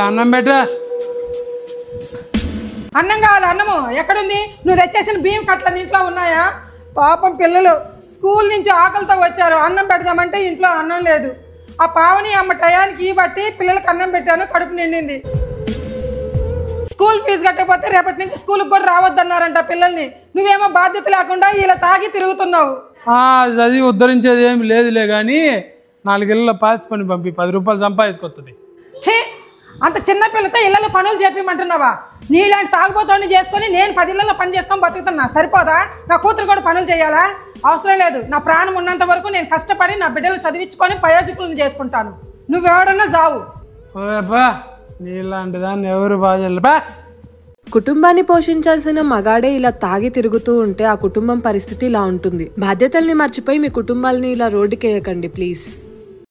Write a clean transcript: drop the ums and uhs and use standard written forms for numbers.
అన్నం బెట్రా. అన్నం కావాలి. అన్నము ఎక్కడుంది? నువ్వు తెచ్చేసిన బియ్యం కట్ల ఇంట్లో ఉన్నాయా? పాపం పిల్లలు స్కూల్ నుంచి ఆకలితో వచ్చారు, అన్నం పెడదామంటే ఇంట్లో అన్నం లేదు. ఆ పావని అమ్మ టయానికి బట్టి పిల్లలకి అన్నం పెట్టాను, కడుపు నిండింది. స్కూల్ ఫీజు కట్టకపోతే రేపటి నుంచి స్కూల్కి కూడా రావద్దన్నారంట పిల్లల్ని. నువ్వేమో బాధ్యత లేకుండా ఇలా తాగి తిరుగుతున్నావు. చదివి ఉద్ధరించేది ఏమి లేదులే కానీ 4 ఇళ్ళ పాస్ పని పంపి 10 రూపాయలు సంపాదించుకొస్తుంది. ఛీ, అంత చిన్న పిల్లతో ఇళ్ళలో పనులు చేపిమంటున్నావా? నీలాంటి తాగుబోతోని చేసుకొని నేను 10 ఇళ్ళలో పని చేసుకొని బతుకుతున్నా, సరిపోదా? నా కూతురు కూడా పనులు చేయాలా? అవసరం లేదు. నా ప్రాణం ఉన్నంత వరకు నేను కష్టపడి నా బిడ్డలు చదివించుకొని ప్రయోజకులను చేసుకుంటాను. నువ్వెవడన్నా జావు. నీలాంటి దాన్ని ఎవరు బాగా. కుటుంబాన్ని పోషించాల్సిన మగాడే ఇలా తాగి తిరుగుతూ ఉంటే ఆ కుటుంబం పరిస్థితి ఇలా ఉంటుంది. బాధ్యతల్ని మర్చిపోయి మీ కుటుంబాలని ఇలా రోడ్డుకేయకండి ప్లీజ్.